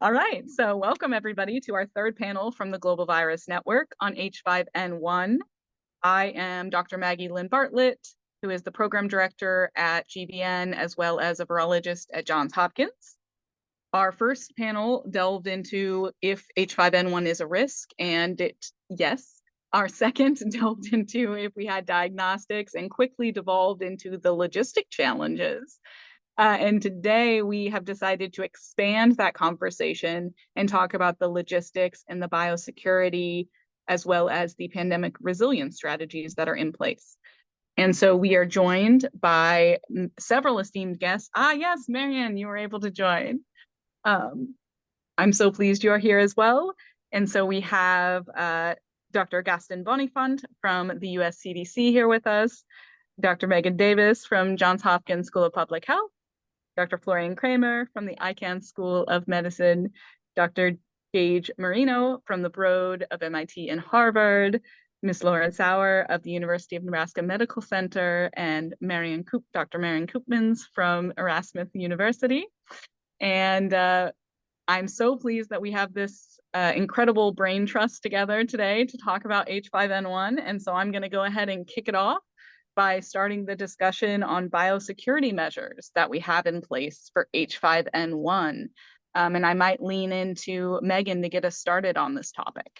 All right, so welcome everybody to our third panel from the Global Virus Network on H5N1. I am Dr. Maggie Lynn Bartlett, who is the program director at GVN as well as a virologist at Johns Hopkins. Our first panel delved into if H5N1 is a risk, and yes. Our second delved into if we had diagnostics and quickly devolved into the logistic challenges. And today we have decided to expand that conversation and talk about the logistics and the biosecurity, as well as the pandemic resilience strategies that are in place. And so we are joined by several esteemed guests. Yes, Marianne, you were able to join. I'm so pleased you are here as well. And so we have Dr. Gaston Bonifant from the US CDC here with us, Dr. Megan Davis from Johns Hopkins School of Public Health, Dr. Florian Kramer from the Icahn School of Medicine, Dr. Gage Marino from the Broad of MIT and Harvard, Ms. Laura Sauer of the University of Nebraska Medical Center, and Dr. Marian Koopmans from Erasmus University. And I'm so pleased that we have this incredible brain trust together today to talk about H5N1. And so I'm going to go ahead and kick it off by starting the discussion on biosecurity measures that we have in place for H5N1. And I might lean into Megan to get us started on this topic.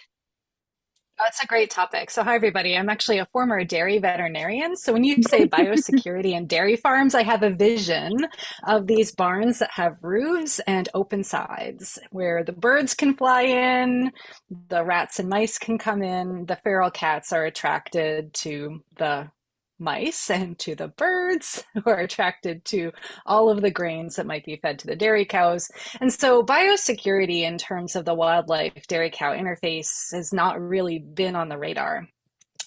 That's a great topic. So hi, everybody. I'm actually a former dairy veterinarian. So when you say biosecurity and dairy farms, I have a vision of these barns that have roofs and open sides where the birds can fly in, the rats and mice can come in, the feral cats are attracted to the mice and to the birds who are attracted to all of the grains that might be fed to the dairy cows. And so biosecurity in terms of the wildlife dairy cow interface has not really been on the radar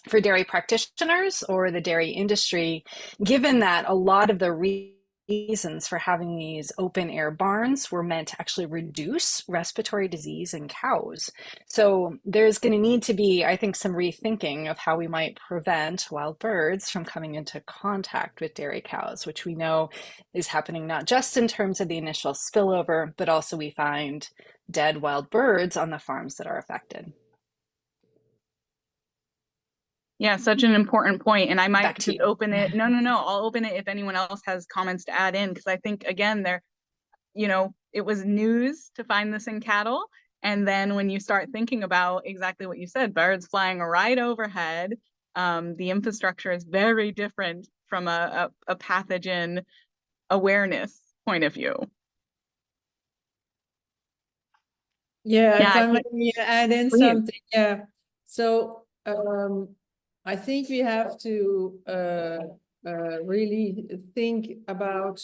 for dairy practitioners or the dairy industry, given that a lot of the reasons for having these open air barns were meant to actually reduce respiratory disease in cows. So there's going to need to be, I think, some rethinking of how we might prevent wild birds from coming into contact with dairy cows, which we know is happening not just in terms of the initial spillover, but also we find dead wild birds on the farms that are affected. Yeah, such an important point. And I might just open it. No, I'll open it if anyone else has comments to add in, because I think, again, it was news to find this in cattle. And then when you start thinking about exactly what you said, birds flying right overhead, the infrastructure is very different from a pathogen awareness point of view. Yeah, if I might add in something. Yeah. So I think we have to really think about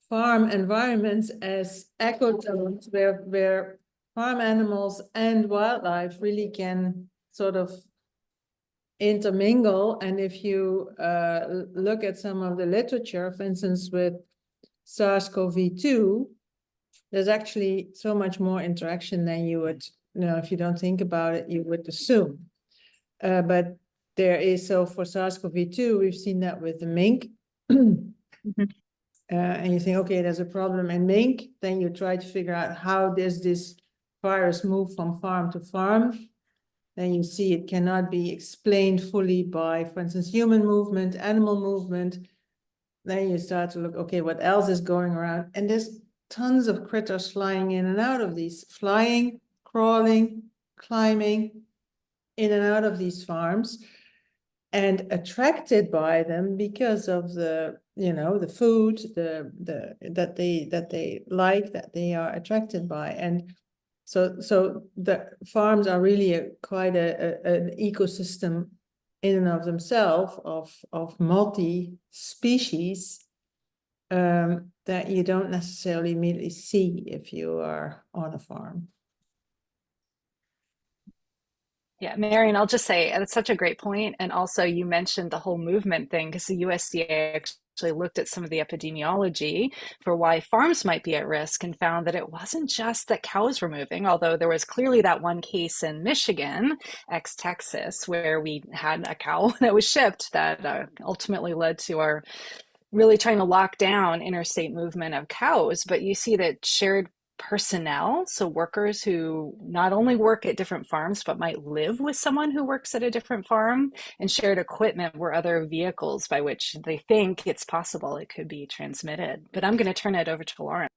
farm environments as ecotones where farm animals and wildlife really can sort of intermingle. And if you look at some of the literature, for instance, with SARS-CoV-2, there's actually so much more interaction than you would, if you don't think about it, you would assume. But there is, so for SARS-CoV-2, we've seen that with the mink. And you think, okay, there's a problem in mink. Then you try to figure out how does this virus move from farm to farm. Then you see it cannot be explained fully by, for instance, human movement, animal movement. Then you start to look, okay, what else is going around? And there's tons of critters flying in and out of these, flying, crawling, climbing in and out of these farms, and attracted by them because of the, the food, that they like, that they are attracted by. And so the farms are really quite an ecosystem in and of themselves of multi-species that you don't necessarily immediately see if you are on a farm. Yeah, Marian, I'll just say that's such a great point. And also you mentioned the whole movement thing, because the USDA actually looked at some of the epidemiology for why farms might be at risk and found that it wasn't just that cows were moving, although there was clearly that one case in Michigan, ex-Texas, where we had a cow that was shipped that ultimately led to our really trying to lock down interstate movement of cows. But you see that shared personnel, so workers who not only work at different farms, but might live with someone who works at a different farm, and shared equipment were other vehicles by which they think it's possible it could be transmitted. But I'm going to turn it over to Lauren.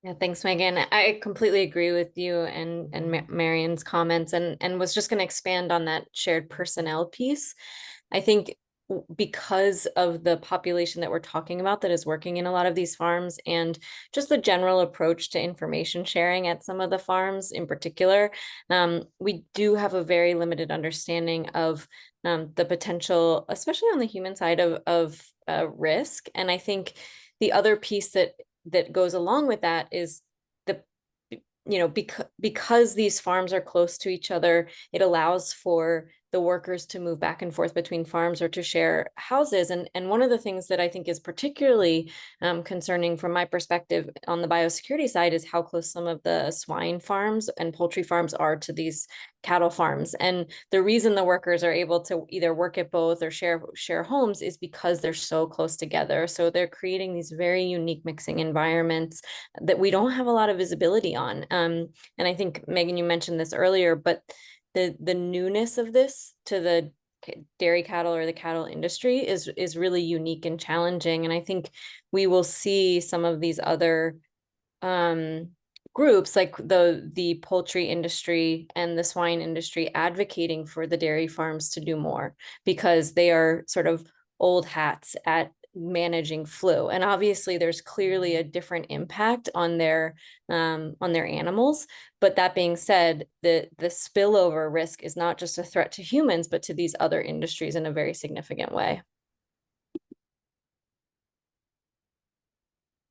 Yeah, thanks, Megan. I completely agree with you and Marion's comments, and was just going to expand on that shared personnel piece. I think because of the population that we're talking about that is working in a lot of these farms, and just the general approach to information sharing at some of the farms in particular, we do have a very limited understanding of the potential, especially on the human side of risk. And I think the other piece that goes along with that is because these farms are close to each other, it allows for the workers to move back and forth between farms or to share houses. And one of the things that I think is particularly concerning from my perspective on the biosecurity side is how close some of the swine farms and poultry farms are to these cattle farms. And the reason the workers are able to either work at both or share homes is because they're so close together. So they're creating these very unique mixing environments that we don't have a lot of visibility on. And I think, Megan, you mentioned this earlier, but the newness of this to the dairy cattle or the cattle industry is really unique and challenging. And I think we will see some of these other groups like the poultry industry and the swine industry advocating for the dairy farms to do more, because they are sort of old hats at managing flu. And obviously there's clearly a different impact on their animals. But that being said, the spillover risk is not just a threat to humans, but to these other industries in a very significant way.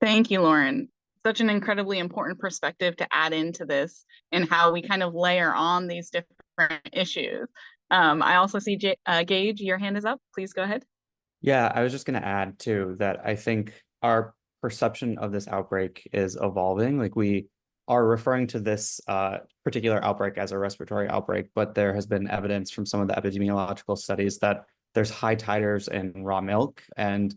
Thank you, Lauren. Such an incredibly important perspective to add into this and how we kind of layer on these different issues. I also see Gage, your hand is up. Please go ahead. Yeah, I was just going to add too that I think our perception of this outbreak is evolving. Like, we are referring to this particular outbreak as a respiratory outbreak, but there has been evidence from some of the epidemiological studies that there's high titers in raw milk, and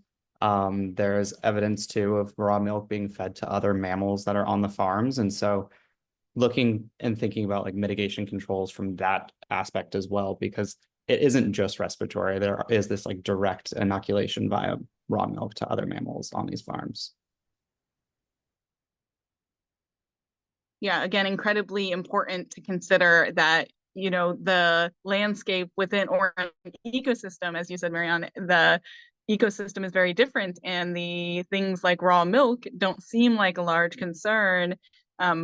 there's evidence too of raw milk being fed to other mammals that are on the farms. And so looking and thinking about like mitigation controls from that aspect as well, because it isn't just respiratory. There is this like direct inoculation via raw milk to other mammals on these farms. Yeah, again, incredibly important to consider that, the landscape within or ecosystem, as you said, Marianne, the ecosystem is very different, and the things like raw milk don't seem like a large concern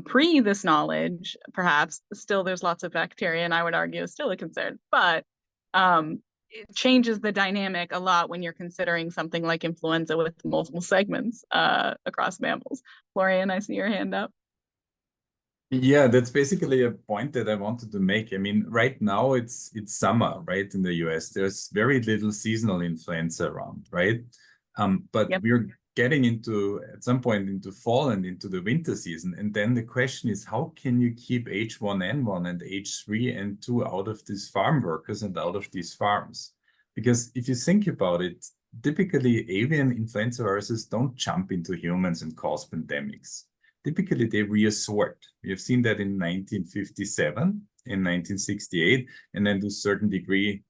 pre this knowledge. Perhaps still there's lots of bacteria, and I would argue is still a concern, but it changes the dynamic a lot when you're considering something like influenza with multiple segments across mammals. Florian, I see your hand up. Yeah, that's basically a point that I wanted to make. I mean, right now it's summer, right, in the US. There's very little seasonal influenza around, right? But Yep. We're getting at some point into fall and into the winter season. And then the question is, how can you keep H5N1 and H3N2 out of these farm workers and out of these farms? Because if you think about it, typically avian influenza viruses don't jump into humans and cause pandemics. Typically, they reassort. We have seen that in 1957, in 1968, and then to a certain degree,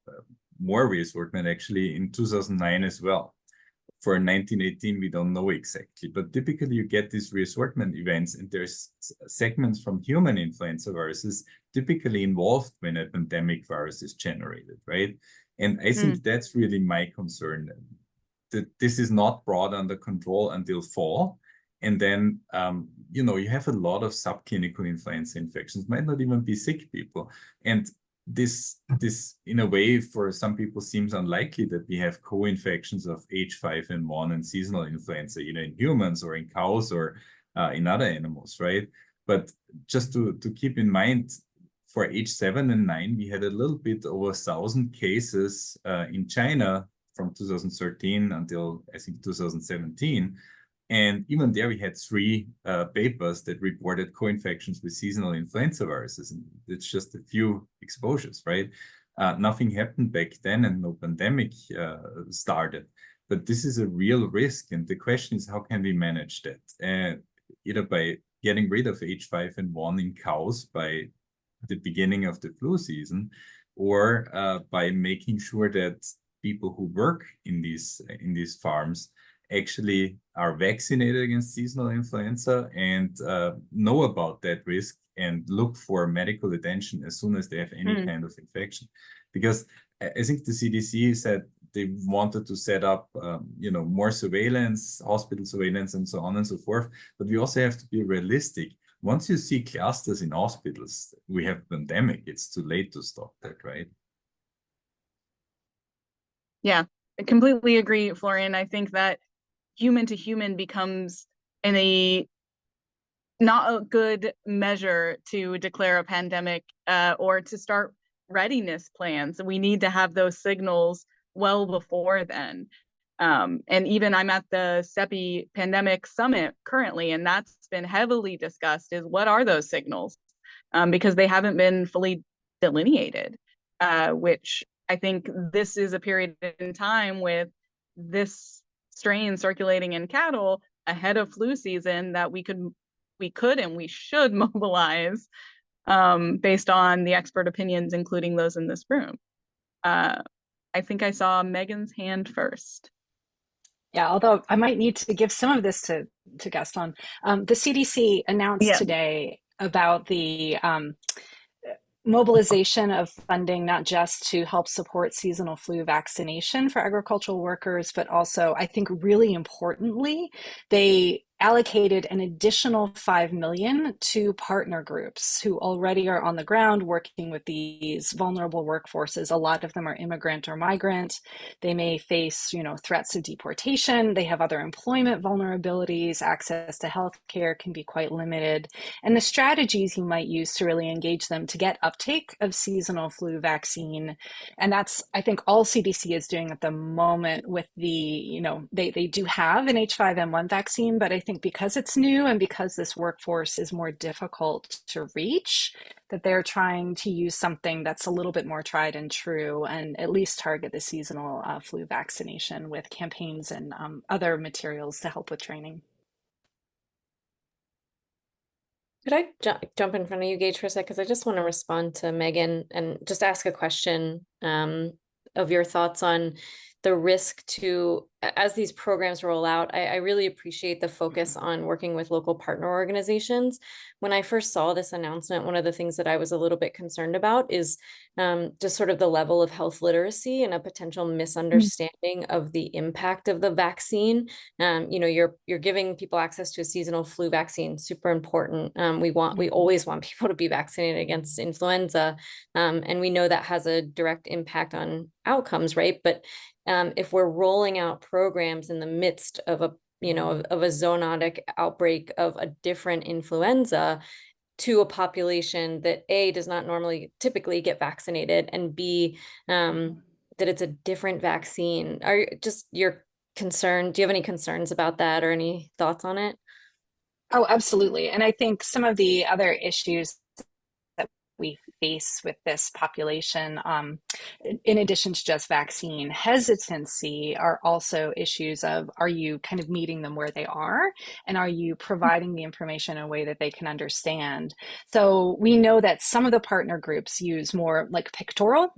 more reassortment actually in 2009 as well. For 1918, we don't know exactly, but typically you get these reassortment events, and there's segments from human influenza viruses typically involved when a pandemic virus is generated, right? And I think that's really my concern, that this is not brought under control until fall. And then, you have a lot of subclinical influenza infections, might not even be sick people. And this in a way, for some people seems unlikely that we have co-infections of H5N1 and seasonal influenza, in humans or in cows or in other animals, right? But just to keep in mind, for H7 and 9, we had a little bit over 1,000 cases in China from 2013 until, I think, 2017. And even there, we had 3 papers that reported co-infections with seasonal influenza viruses. And it's just a few exposures, right? Nothing happened back then, and no pandemic started. But this is a real risk. And the question is, how can we manage that? Either by getting rid of H5N1 in cows by the beginning of the flu season, or by making sure that people who work in these farms actually are vaccinated against seasonal influenza and know about that risk and look for medical attention as soon as they have any kind of infection. Because I think the CDC said they wanted to set up, more surveillance, hospital surveillance, and so on and so forth. But we also have to be realistic. Once you see clusters in hospitals, we have pandemic, it's too late to stop that, right? Yeah, I completely agree, Florian. I think that human to human becomes not a good measure to declare a pandemic or to start readiness plans. We need to have those signals well before then. And even I'm at the CEPI Pandemic Summit currently, and that's been heavily discussed, is what are those signals? Because they haven't been fully delineated, which I think this is a period in time with this strain circulating in cattle ahead of flu season that we could and we should mobilize based on the expert opinions, including those in this room. I think I saw Megan's hand first. Yeah, although I might need to give some of this to Gaston. The CDC announced today about the mobilization of funding, not just to help support seasonal flu vaccination for agricultural workers, but also, I think really importantly, they allocated an additional $5 million to partner groups who already are on the ground working with these vulnerable workforces. A lot of them are immigrant or migrant. They may face, threats of deportation. They have other employment vulnerabilities. Access to healthcare can be quite limited. And the strategies you might use to really engage them to get uptake of seasonal flu vaccine. And that's, I think, all CDC is doing at the moment with the, they do have an H5N1 vaccine, but I think because it's new and because this workforce is more difficult to reach, that they're trying to use something that's a little bit more tried and true and at least target the seasonal flu vaccination with campaigns and other materials to help with training. Could I jump in front of you, Gage, for a sec? Because I just want to respond to Megan and just ask a question of your thoughts on the risk to, as these programs roll out. I really appreciate the focus on working with local partner organizations. When I first saw this announcement, one of the things that I was a little bit concerned about is just sort of the level of health literacy and a potential misunderstanding of the impact of the vaccine. You're giving people access to a seasonal flu vaccine, super important. We always want people to be vaccinated against influenza, and we know that has a direct impact on outcomes, right? But if we're rolling out programs in the midst of a zoonotic outbreak of a different influenza to a population that A, does not typically get vaccinated, and B, that it's a different vaccine, you're concerned? Do you have any concerns about that or any thoughts on it? Oh, absolutely. And I think some of the other issues that we face with this population, in addition to just vaccine hesitancy, are also issues of, are you kind of meeting them where they are? And are you providing the information in a way that they can understand? So we know that some of the partner groups use more like pictorial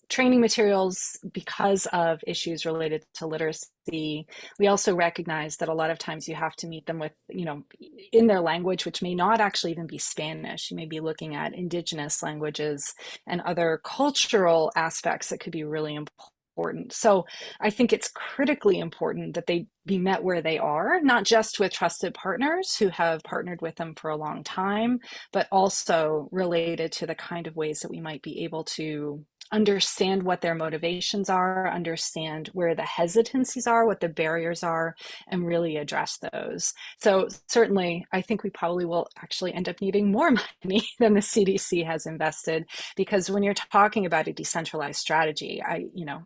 training materials because of issues related to literacy. We also recognize that a lot of times you have to meet them with, in their language, which may not actually even be Spanish. You may be looking at indigenous languages and other cultural aspects that could be really important. So I think it's critically important that they be met where they are, not just with trusted partners who have partnered with them for a long time, but also related to the kind of ways that we might be able to understand what their motivations are, understand where the hesitancies are, what the barriers are, and really address those. So certainly, I think we probably will actually end up needing more money than the CDC has invested, because when you're talking about a decentralized strategy,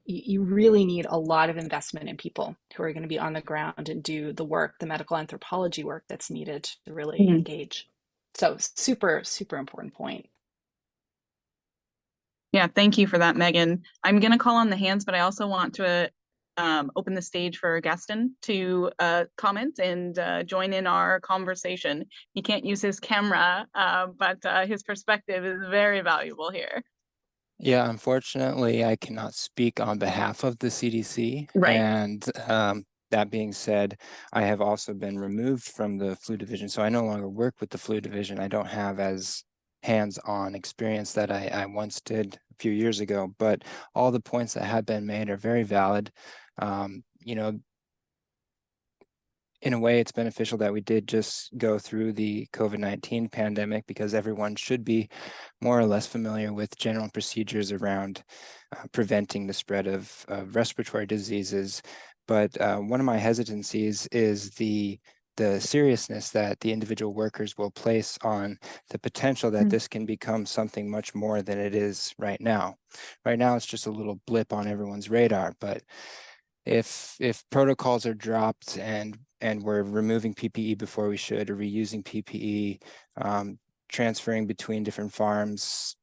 you really need a lot of investment in people who are going to be on the ground and do the work, the medical anthropology work that's needed to really engage. So super, super important point. Yeah, thank you for that, Megan. I'm going to call on the hands, but I also want to open the stage for Gaston to comment and join in our conversation. He can't use his camera, but his perspective is very valuable here. Yeah, unfortunately, I cannot speak on behalf of the CDC. Right. And that being said, I have also been removed from the flu division. So I no longer work with the flu division. I don't have as hands-on experience that I once did a few years ago, but all the points that have been made are very valid. You know, in a way, it's beneficial that we did just go through the COVID-19 pandemic, because everyone should be more or less familiar with general procedures around preventing the spread of respiratory diseases. But one of my hesitancies is the seriousness that the individual workers will place on the potential that this can become something much more than it is right now. Right now, it's just a little blip on everyone's radar, but if protocols are dropped and we're removing PPE before we should, or reusing PPE, transferring between different farms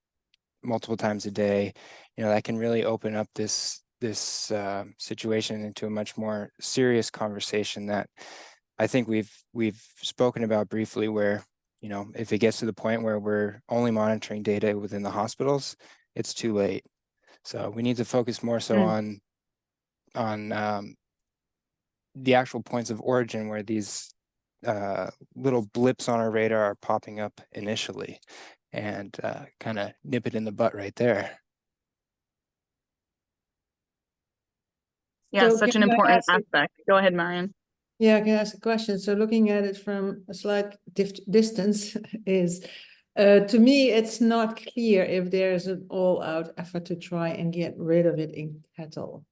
multiple times a day, you know, that can really open up this situation into a much more serious conversation that I think we've spoken about briefly, where, you know, if it gets to the point where we're only monitoring data within the hospitals, it's too late. So we need to focus more so on the actual points of origin where these little blips on our radar are popping up initially, and kind of nip it in the butt right there. Yeah, So such can an I important ask you- aspect. Go ahead, Marion. Yeah, I can ask a question. So looking at it from a slight distance is, to me, it's not clear if there's an all-out effort to try and get rid of it in cattle.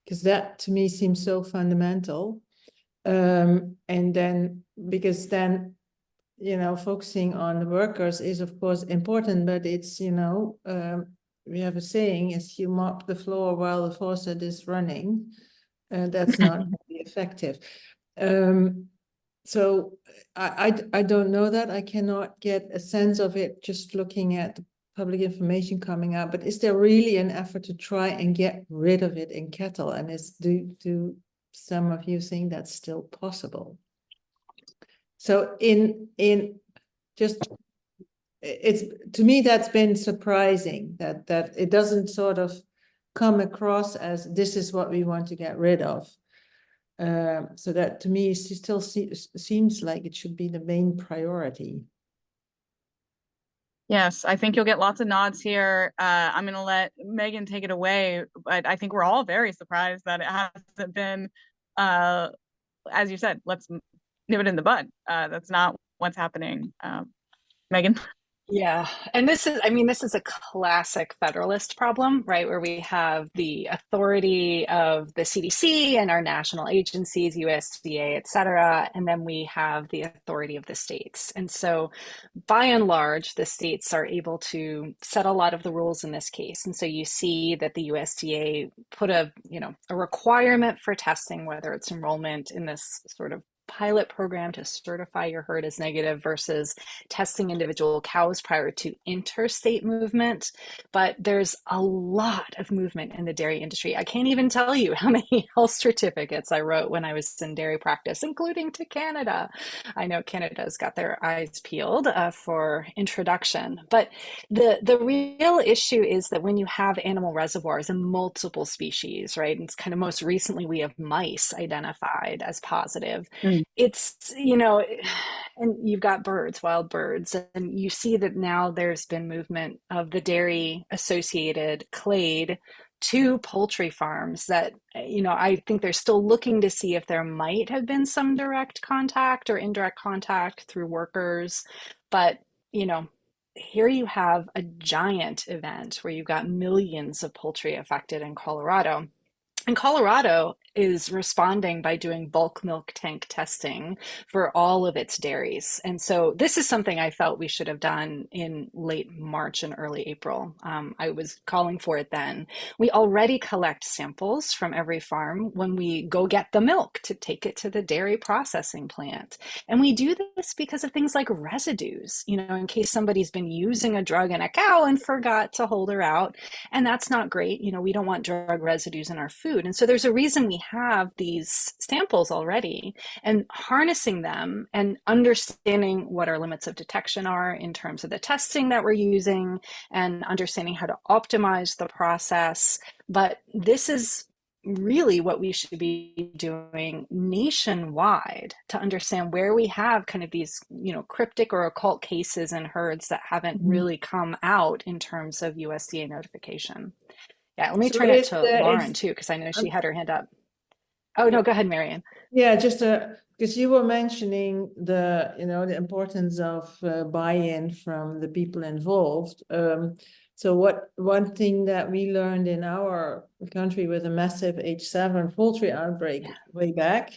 Because that to me seems so fundamental. And then, because then, you know, focusing on the workers is of course important, but it's, you know, we have a saying, is you mop the floor while the faucet is running. That's not very effective. So I don't know that. I cannot get a sense of it just looking at the public information coming out, but is there really an effort to try and get rid of it in cattle? And do some of you think that's still possible? So it's, to me, that's been surprising that it doesn't sort of come across as this is what we want to get rid of. So that to me still seems like it should be the main priority. Yes, I think you'll get lots of nods here. I'm going to let Megan take it away, but I think we're all very surprised that it hasn't been, as you said, let's nip it in the bud. That's not what's happening. Megan? Yeah, and this is a classic federalist problem, right? Where we have the authority of the CDC and our national agencies, USDA, et cetera, and then we have the authority of the states. And so by and large, the states are able to set a lot of the rules in this case. And so you see that the USDA put a requirement for testing, whether it's enrollment in this sort of pilot program to certify your herd as negative versus testing individual cows prior to interstate movement. But there's a lot of movement in the dairy industry. I can't even tell you how many health certificates I wrote when I was in dairy practice, including to Canada. I know Canada's got their eyes peeled for introduction. But the real issue is that when you have animal reservoirs in multiple species, right? And it's kind of most recently we have mice identified as positive. It's, and you've got birds, wild birds, and you see that now there's been movement of the dairy associated clade to poultry farms that, I think they're still looking to see if there might have been some direct contact or indirect contact through workers. But, here you have a giant event where you've got millions of poultry affected in Colorado. And Colorado is responding by doing bulk milk tank testing for all of its dairies. And so this is something I felt we should have done in late March and early April. I was calling for it then. We already collect samples from every farm when we go get the milk to take it to the dairy processing plant. And we do this because of things like residues, you know, in case somebody's been using a drug in a cow and forgot to hold her out. And that's not great. You know, we don't want drug residues in our food. And so there's a reason we have these samples already, and harnessing them and understanding what our limits of detection are in terms of the testing that we're using, and understanding how to optimize the process. But this is really what we should be doing nationwide to understand where we have kind of these, you know, cryptic or occult cases in herds that haven't really come out in terms of USDA notification. Yeah, let me So turn it if to there Lauren is, too, because I know she had her hand up. Oh, no, go ahead, Marian. yeah, just because you were mentioning the, you know, the importance of buy-in from the people involved. So one thing that we learned in our country with a massive H7 poultry outbreak way back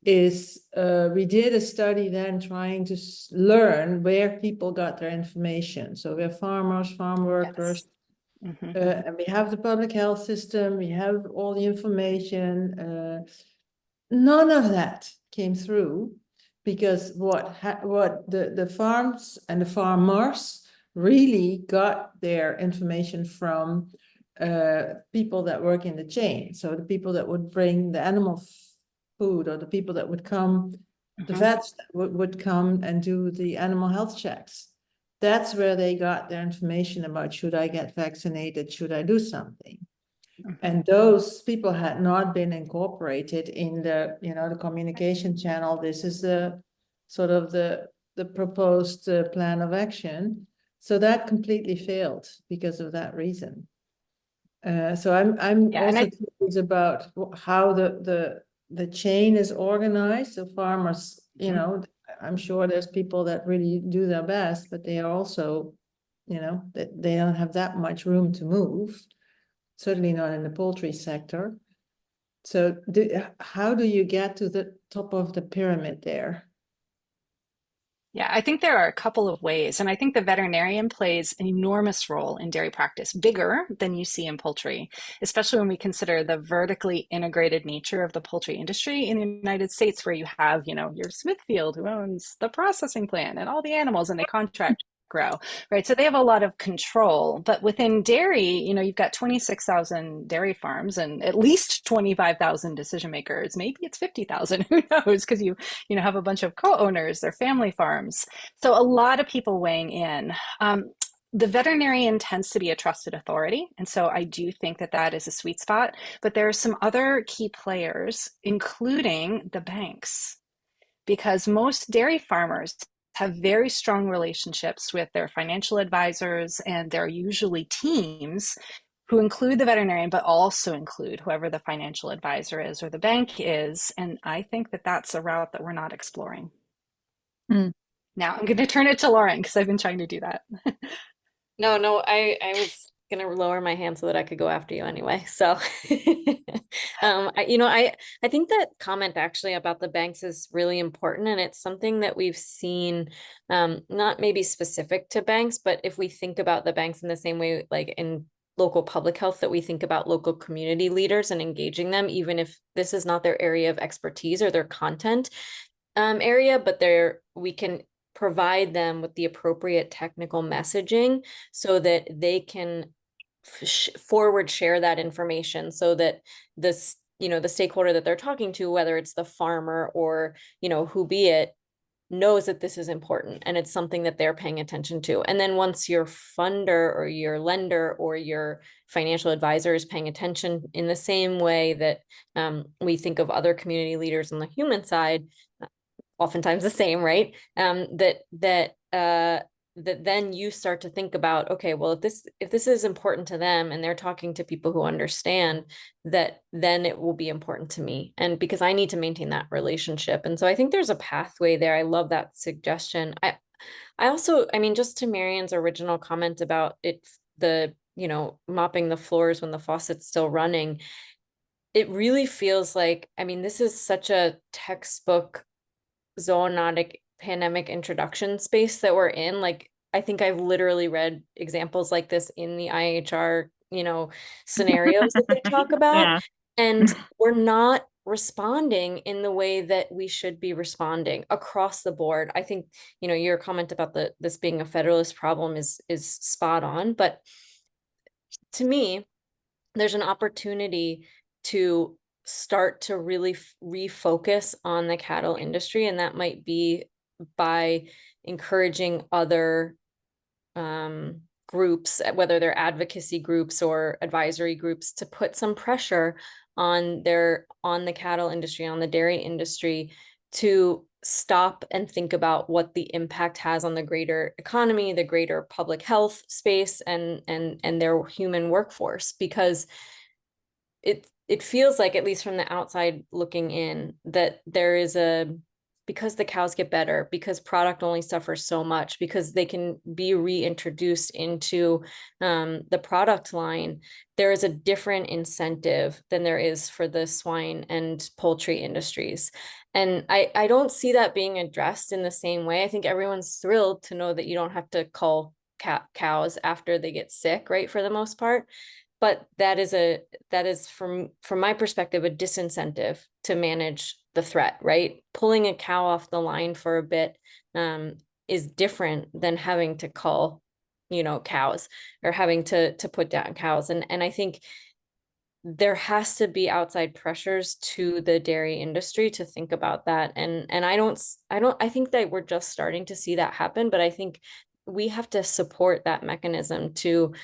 is we did a study then trying to learn where people got their information. So we're farmers, farm workers, and we have the public health system, we have all the information. None of that came through, because what the farms and the farmers really got their information from people that work in the chain. So the people that would bring the animal food, or the people that would come, the vets that would come and do the animal health checks. That's where they got their information about, should I get vaccinated, should I do something? And those people had not been incorporated in the, you know, the communication channel. This is the sort of the proposed plan of action. So that completely failed because of that reason. So I'm also curious about how the chain is organized. So farmers, you know, I'm sure there's people that really do their best, but they are also, you know, that they don't have that much room to move. Certainly not in the poultry sector. So how do you get to the top of the pyramid there? Yeah, I think there are a couple of ways, and I think the veterinarian plays an enormous role in dairy practice, bigger than you see in poultry, especially when we consider the vertically integrated nature of the poultry industry in the United States, where you have, you know, your Smithfield who owns the processing plant and all the animals, and they contract grow, right? So they have a lot of control. But within dairy, you know, you've got 26,000 dairy farms and at least 25,000 decision makers. Maybe it's 50,000, who knows? Because you know, have a bunch of co-owners, they're family farms. So a lot of people weighing in. The veterinarian tends to be a trusted authority. And so I do think that that is a sweet spot. But there are some other key players, including the banks, because most dairy farmers have very strong relationships with their financial advisors, and they're usually teams who include the veterinarian, but also include whoever the financial advisor is or the bank is. And I think that that's a route that we're not exploring. Now I'm going to turn it to Lauren, because I've been trying to do that. No, I was gonna lower my hand so that I could go after you anyway. So, I think that comment actually about the banks is really important, and it's something that we've seen, not maybe specific to banks, but if we think about the banks in the same way, like in local public health, that we think about local community leaders and engaging them, even if this is not their area of expertise or their content area, but we can provide them with the appropriate technical messaging so that they can forward share that information, so that this, the stakeholder that they're talking to, whether it's the farmer or, who be it, knows that this is important and it's something that they're paying attention to. And then once your funder or your lender or your financial advisor is paying attention in the same way that we think of other community leaders on the human side, oftentimes the same, right? That then you start to think about, okay, well, if this is important to them and they're talking to people who understand that, then it will be important to me, and because I need to maintain that relationship. And so I think there's a pathway there. I love that suggestion. I also, just to Marian's original comment about mopping the floors when the faucet's still running, it really feels like, I mean, this is such a textbook zoonotic pandemic introduction space that we're in. Like, I think I've literally read examples like this in the IHR, scenarios that they talk about. Yeah. And we're not responding in the way that we should be responding across the board. I think, your comment about this being a federalist problem is spot on. But to me, there's an opportunity to start to really refocus on the cattle industry, and that might be by encouraging other groups, whether they're advocacy groups or advisory groups, to put some pressure on the cattle industry, on the dairy industry, to stop and think about what the impact has on the greater economy, the greater public health space, and their human workforce. Because it feels like, at least from the outside looking in, that there is because the cows get better, because product only suffers so much, because they can be reintroduced into the product line, there is a different incentive than there is for the swine and poultry industries. And I don't see that being addressed in the same way. I think everyone's thrilled to know that you don't have to cull cows after they get sick, right, for the most part. But that is from my perspective, a disincentive to manage the threat, right? Pulling a cow off the line for a bit is different than having to cull, cows, or having to put down cows. And I think there has to be outside pressures to the dairy industry to think about that. And I think that we're just starting to see that happen, but I think we have to support that mechanism to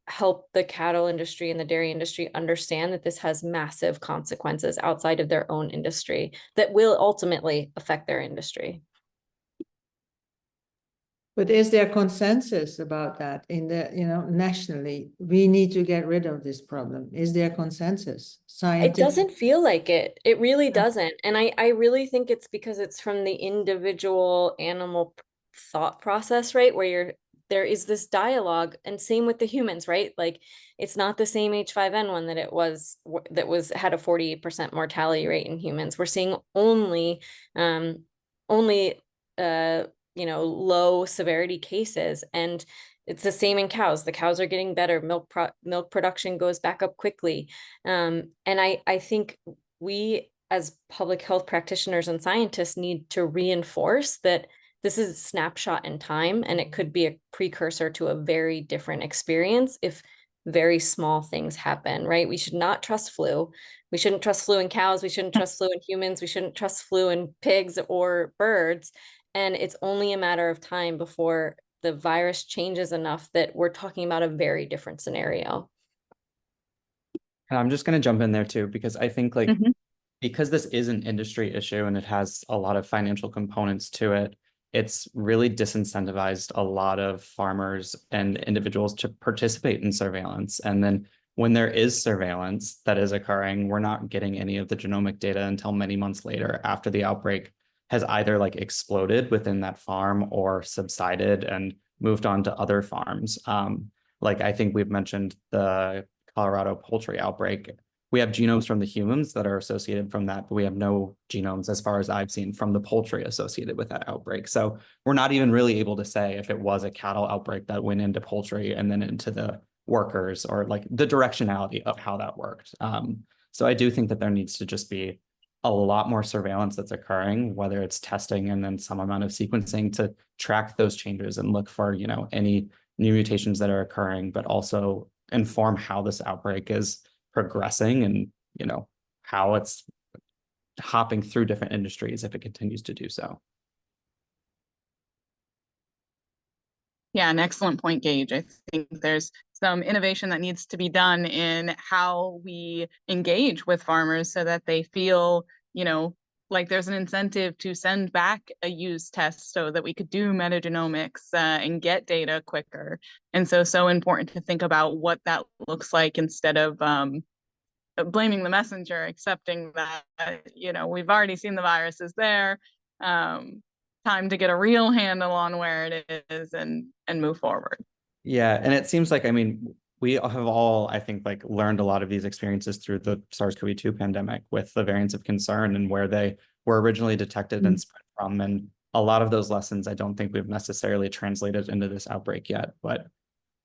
help the cattle industry and the dairy industry understand that this has massive consequences outside of their own industry that will ultimately affect their industry. But is there consensus about that nationally? We need to get rid of this problem. Is there consensus? It doesn't feel like it. It really doesn't. And I really think it's because it's from the individual animal thought process, right? Where there is this dialogue, and same with the humans, right? Like, it's not the same H5N1 that had a 48% mortality rate in humans. We're seeing only low severity cases, and it's the same in cows. The cows are getting better. Milk production goes back up quickly. And I think we, as public health practitioners and scientists, need to reinforce that this is a snapshot in time, and it could be a precursor to a very different experience if very small things happen, right? We should not trust flu. We shouldn't trust flu in cows. We shouldn't trust flu in humans. We shouldn't trust flu in pigs or birds. And it's only a matter of time before the virus changes enough that we're talking about a very different scenario. And I'm just going to jump in there too, because I think because this is an industry issue and it has a lot of financial components to it, it's really disincentivized a lot of farmers and individuals to participate in surveillance. And then when there is surveillance that is occurring, we're not getting any of the genomic data until many months later, after the outbreak has either exploded within that farm or subsided and moved on to other farms. I think we've mentioned the Colorado poultry outbreak. We have genomes from the humans that are associated from that, but we have no genomes, as far as I've seen, from the poultry associated with that outbreak. So we're not even really able to say if it was a cattle outbreak that went into poultry and then into the workers, or the directionality of how that worked. So I do think that there needs to just be a lot more surveillance that's occurring, whether it's testing and then some amount of sequencing to track those changes and look for, any new mutations that are occurring, but also inform how this outbreak is progressing and, how it's hopping through different industries if it continues to do so. Yeah, an excellent point, Gage. I think there's some innovation that needs to be done in how we engage with farmers so that they feel, like there's an incentive to send back a used test so that we could do metagenomics and get data quicker. And so important to think about what that looks like, instead of blaming the messenger, accepting that, we've already seen the virus is there. Time to get a real handle on where it is and move forward. Yeah, and it seems like, we have all, I think, like learned a lot of these experiences through the SARS-CoV-2 pandemic with the variants of concern and where they were originally detected and spread from. And a lot of those lessons, I don't think we've necessarily translated into this outbreak yet, but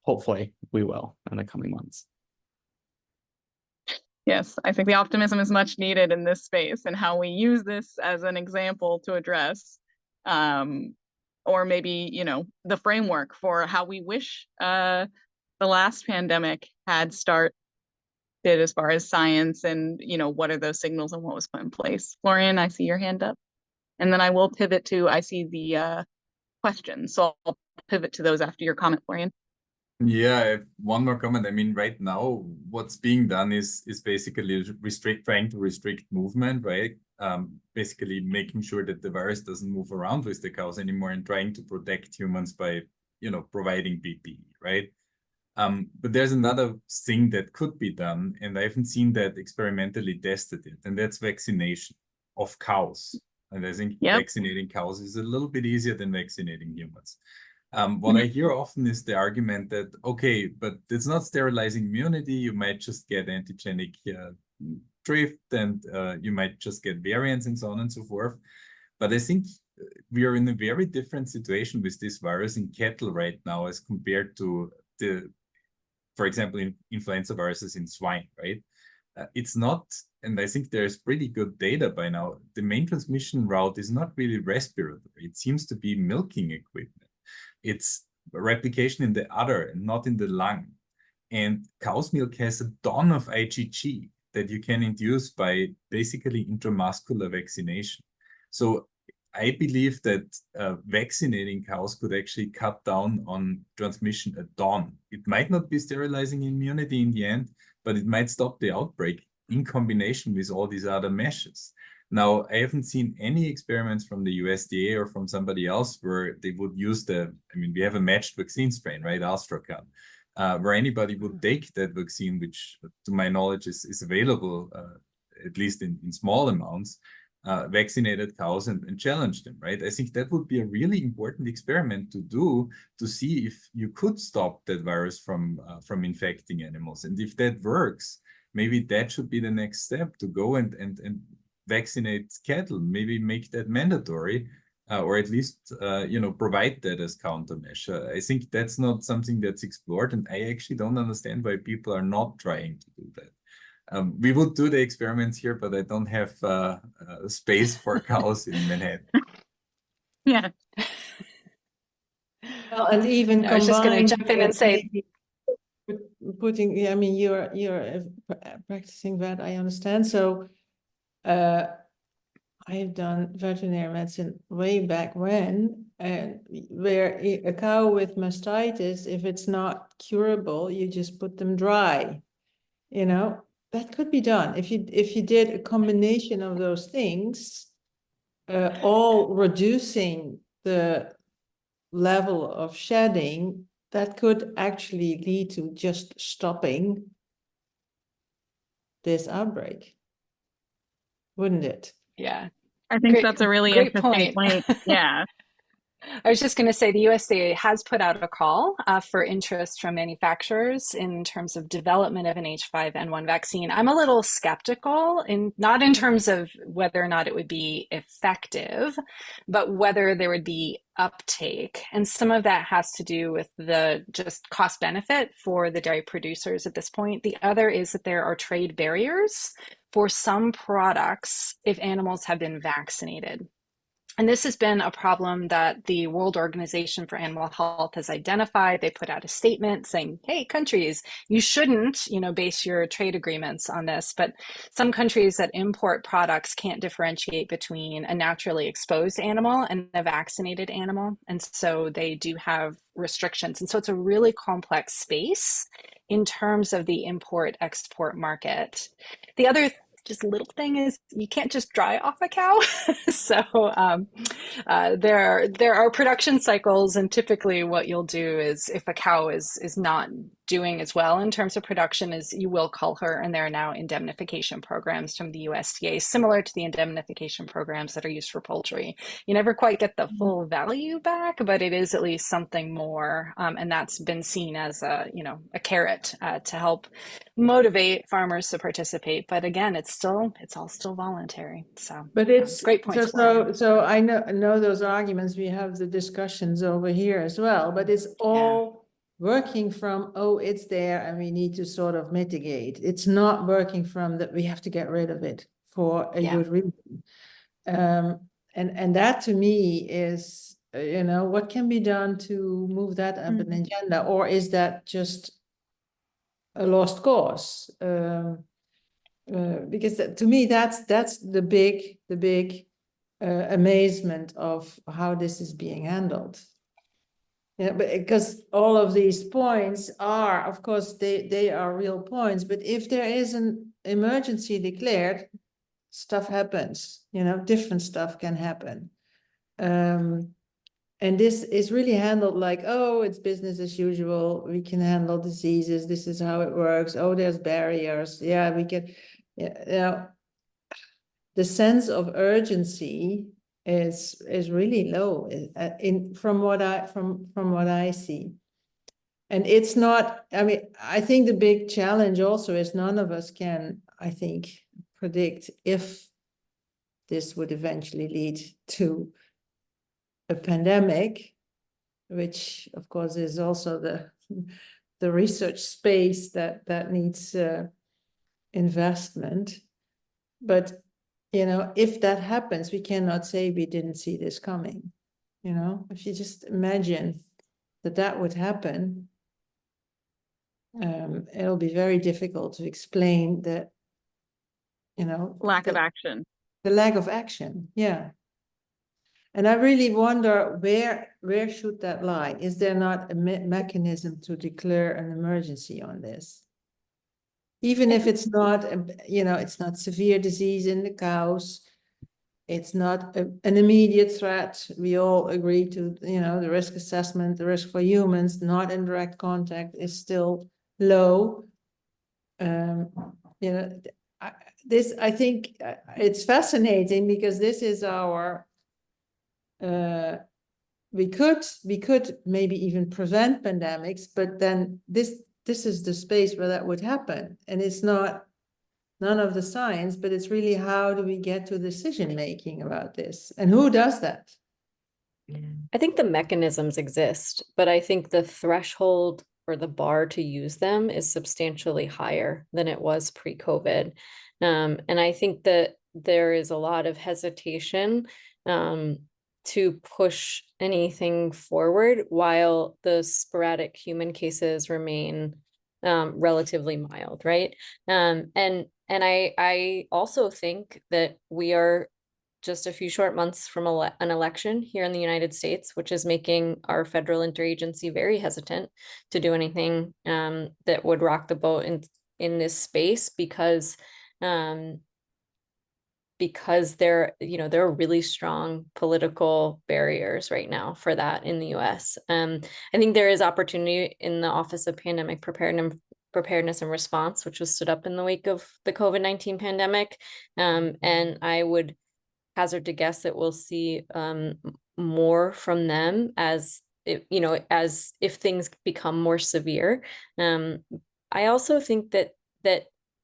hopefully we will in the coming months. Yes, I think the optimism is much needed in this space, and how we use this as an example to address, or maybe, you know, the framework for how we wish the last pandemic had started as far as science and, you know, what are those signals and what was put in place. Florian, I see your hand up. And then I will pivot to, I see the questions. So I'll pivot to those after your comment, Florian. Yeah, I have one more comment. I mean, right now, what's being done is basically trying to restrict movement, right? Basically making sure that the virus doesn't move around with the cows anymore, and trying to protect humans by, you know, providing PPE, right? But there's another thing that could be done, and I haven't seen that experimentally tested yet, and that's vaccination of cows. And I think vaccinating cows is a little bit easier than vaccinating humans. What I hear often is the argument that, okay, but it's not sterilizing immunity. You might just get antigenic drift, and you might just get variants and so on and so forth. But I think we are in a very different situation with this virus in cattle right now as compared to the, for example, influenza viruses in swine, right? It's not, and I think there's pretty good data by now. The main transmission route is not really respiratory. It seems to be milking equipment. It's replication in the udder and not in the lung. And cow's milk has a ton of IgG that you can induce by basically intramuscular vaccination. So I believe that vaccinating cows could actually cut down on transmission a ton. It might not be sterilizing immunity in the end, but it might stop the outbreak in combination with all these other measures. Now, I haven't seen any experiments from the USDA or from somebody else where they would use we have a matched vaccine strain, right, Astracan, where anybody would take that vaccine, which to my knowledge is available, at least in small amounts, vaccinated cows and challenge them, right? I think that would be a really important experiment to do, to see if you could stop that virus from infecting animals. And if that works, maybe that should be the next step, to go and vaccinate cattle, maybe make that mandatory, or at least, provide that as countermeasure. I think that's not something that's explored, and I actually don't understand why people are not trying to do that. We would do the experiments here, but I don't have space for cows in Manhattan. Yeah. Well, and even I was just going to jump in and say, putting, I mean, you're practicing that, I understand. So I have done veterinary medicine way back when, and where a cow with mastitis, if it's not curable, you just put them dry. You know, that could be done if you did a combination of those things, all reducing the level of shedding. That could actually lead to just stopping this outbreak, wouldn't it? yeah. I think that's a really great interesting point. Yeah. I was just going to say the USDA has put out a call for interest from manufacturers in terms of development of an H5N1 vaccine. I'm a little skeptical, not in terms of whether or not it would be effective, but whether there would be uptake. And some of that has to do with the just cost benefit for the dairy producers at this point. The other is that there are trade barriers for some products if animals have been vaccinated. And this has been a problem that the World Organization for Animal Health has identified. They put out a statement saying, hey, countries, you shouldn't, base your trade agreements on this. But some countries that import products can't differentiate between a naturally exposed animal and a vaccinated animal. And so they do have restrictions. And so it's a really complex space in terms of the import-export market. The other just little thing is you can't just dry off a cow. So there are production cycles, and typically what you'll do is if a cow is not doing as well in terms of production is you will cull her, and there are now indemnification programs from the USDA, similar to the indemnification programs that are used for poultry. You never quite get the full value back, but it is at least something more, and that's been seen as a carrot to help motivate farmers to participate. But again, it's all still voluntary. So, But it's great points. so I know those arguments. We have the discussions over here as well, but it's all working from, oh, it's there and we need to sort of mitigate. It's not working from that we have to get rid of it for a good reason. And that to me is, what can be done to move that up an agenda, or is that just a lost cause? Because to me, that's the big amazement of how this is being handled. Yeah, but because all of these points are, of course, they are real points. But if there is an emergency declared, stuff happens. Different stuff can happen. And this is really handled like, oh, it's business as usual. We can handle diseases. This is how it works. Oh, there's barriers. Yeah, we can. The sense of urgency is really low from what I see. And it's not, I think the big challenge also is none of us can, I think, predict if this would eventually lead to a pandemic, which of course is also the research space that needs investment. But if that happens, we cannot say we didn't see this coming. If you just imagine that would happen, it'll be very difficult to explain that, lack of action. The lack of action, yeah. And I really wonder where should that lie? Is there not a mechanism to declare an emergency on this? Even if it's not, it's not severe disease in the cows, it's not an immediate threat. We all agree to, the risk assessment, the risk for humans, not in direct contact is still low. I think it's fascinating because this is our, we could maybe even prevent pandemics, but then this is the space where that would happen. And it's not none of the science, but it's really how do we get to decision making about this? And who does that? I think the mechanisms exist, but I think the threshold or the bar to use them is substantially higher than it was pre-COVID. And I think that there is a lot of hesitation to push anything forward while the sporadic human cases remain relatively mild, right? And I also think that we are just a few short months from an election here in the United States, which is making our federal interagency very hesitant to do anything that would rock the boat in this space because there are really strong political barriers right now for that in the US. I think there is opportunity in the Office of Pandemic Preparedness and Response, which was stood up in the wake of the COVID-19 pandemic. And I would hazard to guess that we'll see more from them as if things become more severe. I also think that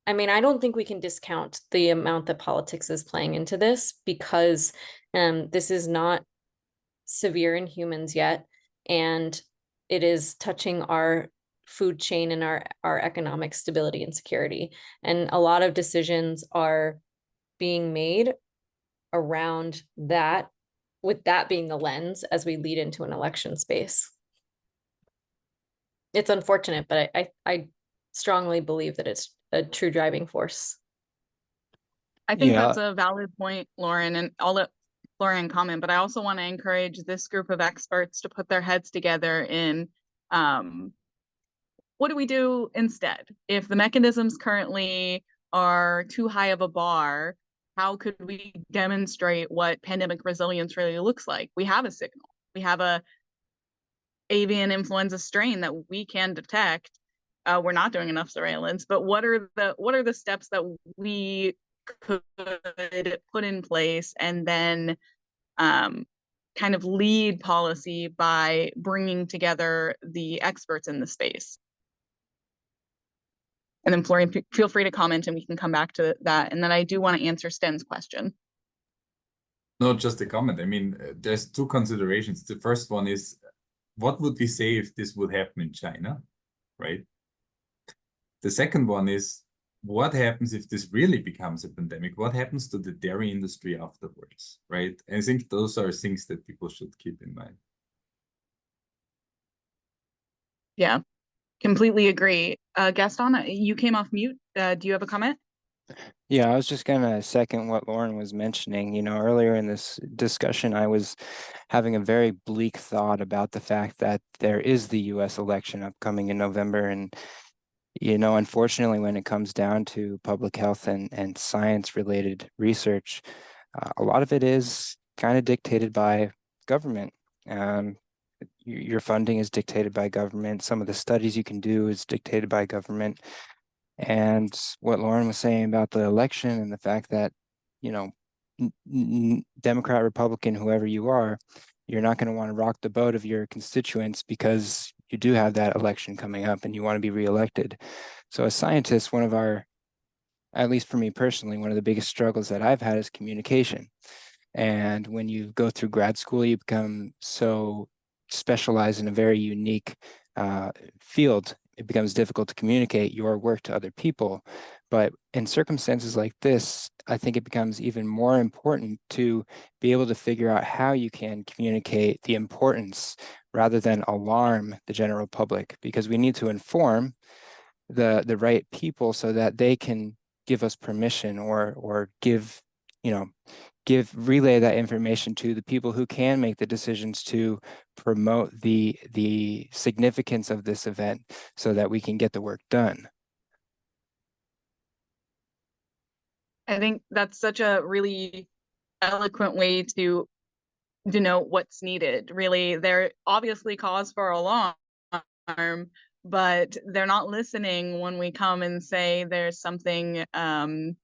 I don't think we can discount the amount that politics is playing into this because this is not severe in humans yet, and it is touching our food chain and our economic stability and security. And a lot of decisions are being made around that, with that being the lens as we lead into an election space. It's unfortunate, but I strongly believe that it's a true driving force. I think that's a valid point, Lauren, and I'll let Lauren comment, but I also want to encourage this group of experts to put their heads together in what do we do instead? If the mechanisms currently are too high of a bar, how could we demonstrate what pandemic resilience really looks like? We have a signal. We have a avian influenza strain that we can detect. we're not doing enough surveillance, but what are the steps that we could put in place and then kind of lead policy by bringing together the experts in the space? And then Florian, feel free to comment and we can come back to that. And then I do want to answer Sten's question. No, just a comment. I mean, there's two considerations. The first one is, what would we say if this would happen in China, right? The second one is, what happens if this really becomes a pandemic? What happens to the dairy industry afterwards, right? I think those are things that people should keep in mind. Yeah, completely agree. Gaston, you came off mute. Do you have a comment? Yeah, I was just gonna second what Lauren was mentioning. You know, earlier in this discussion, I was having a very bleak thought about the fact that there is the US election upcoming in November. And, you know, unfortunately, when it comes down to public health and science-related research, a lot of it is kind of dictated by government. Your funding is dictated by government. Some of the studies you can do is dictated by government. And what Lauren was saying about the election and the fact that, you know, Democrat, Republican, whoever you are, you're not going to want to rock the boat of your constituents because you do have that election coming up and you want to be reelected. So as scientists, one of our, at least for me personally, one of the biggest struggles that I've had is communication. And when you go through grad school, you become so specialized in a very unique field. It becomes difficult to communicate your work to other people. But in circumstances like this, I think it becomes even more important to be able to figure out how you can communicate the importance rather than alarm the general public, because we need to inform the right people so that they can give us permission or give, you know, relay that information to the people who can make the decisions to promote the significance of this event so that we can get the work done. I think that's such a really eloquent way to denote what's needed. Really, there obviously cause for alarm, but they're not listening when we come and say there's something to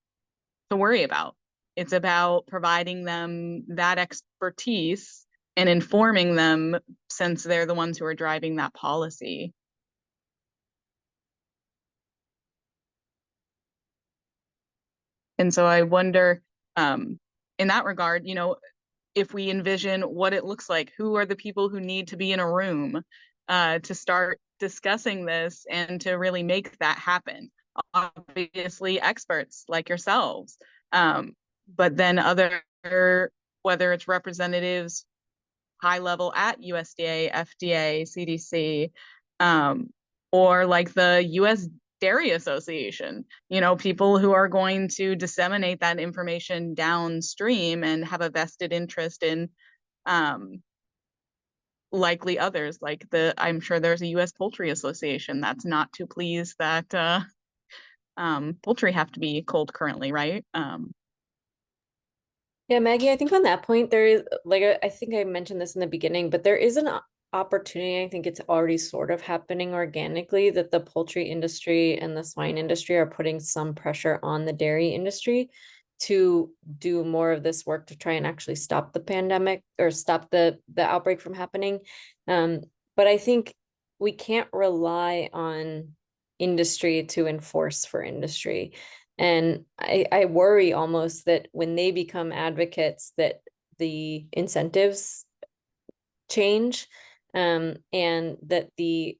worry about. It's about providing them that expertise and informing them, since they're the ones who are driving that policy. And so I wonder, in that regard, you know, if we envision what it looks like, who are the people who need to be in a room to start discussing this and to really make that happen? Obviously, experts like yourselves, but then other, whether it's representatives high level at USDA, FDA, CDC, or like the US Dairy Association, you know, people who are going to disseminate that information downstream and have a vested interest in likely others, like I'm sure there's a US Poultry Association that's not too pleased that poultry have to be cold currently, right? Yeah, Maggie, I think on that point, there is, like, I think I mentioned this in the beginning, but there is an opportunity. I think it's already sort of happening organically, that the poultry industry and the swine industry are putting some pressure on the dairy industry to do more of this work to try and actually stop the pandemic or stop the outbreak from happening. But I think we can't rely on industry to enforce for industry. And I worry almost that when they become advocates, that the incentives change, and that the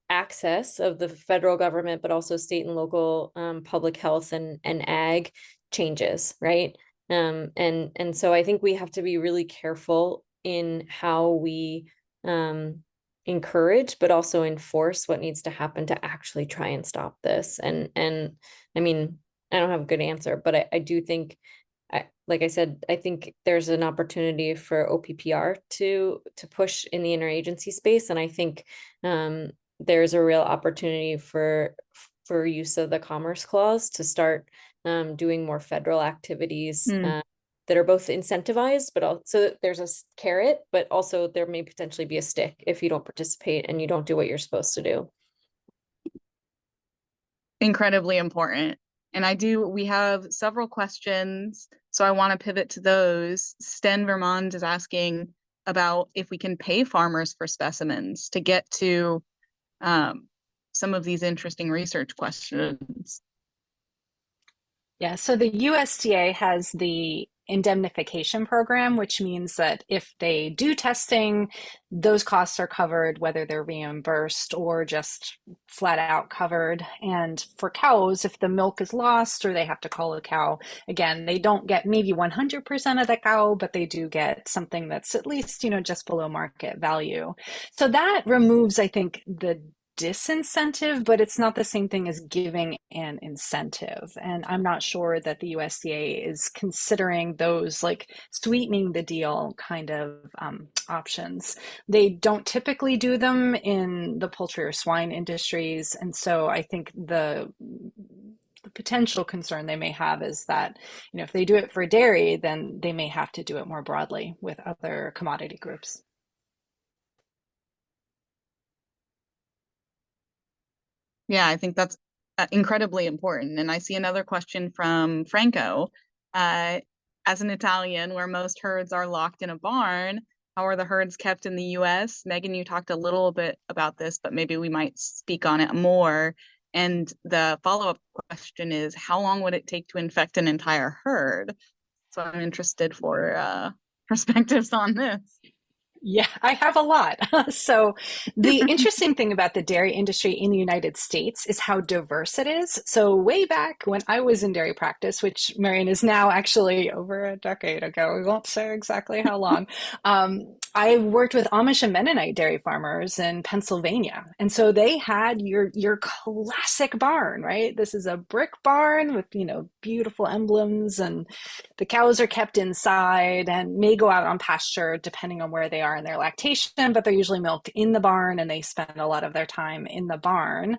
access of the federal government, but also state and local public health and ag changes, right? And so I think we have to be really careful in how we encourage, but also enforce what needs to happen to actually try and stop this. And I mean, I don't have a good answer, but I do think, like I said, I think there's an opportunity for OPPR to push in the interagency space. And I think there's a real opportunity for use of the Commerce Clause to start doing more federal activities that are both incentivized, but also there's a carrot, but also there may potentially be a stick if you don't participate and you don't do what you're supposed to do. incredibly important. And we have several questions, so I want to pivot to those. Sten Vermond is asking about if we can pay farmers for specimens to get to some of these interesting research questions. Yeah, so the USDA has the indemnification program, which means that if they do testing, those costs are covered, whether they're reimbursed or just flat out covered. And for cows, if the milk is lost or they have to cull a cow, again, they don't get maybe 100% of the cow, but they do get something that's at least, just below market value. So that removes, I think, the disincentive, but it's not the same thing as giving an incentive. And I'm not sure that the USDA is considering those like sweetening the deal kind of options. They don't typically do them in the poultry or swine industries. And so I think the potential concern they may have is that, if they do it for dairy, then they may have to do it more broadly with other commodity groups. Yeah, I think that's incredibly important. And I see another question from Franco. As an Italian, where most herds are locked in a barn, how are the herds kept in the US? Megan, you talked a little bit about this, but maybe we might speak on it more. And the follow-up question is, how long would it take to infect an entire herd? So I'm interested for perspectives on this. Yeah, I have a lot. So the interesting thing about the dairy industry in the United States is how diverse it is. So way back when I was in dairy practice, which Maran is now actually over a decade ago, we won't say exactly how long, I worked with Amish and Mennonite dairy farmers in Pennsylvania. And so they had your classic barn, right? This is a brick barn with, beautiful emblems, and the cows are kept inside and may go out on pasture depending on where they are in their lactation, but they're usually milked in the barn and they spend a lot of their time in the barn.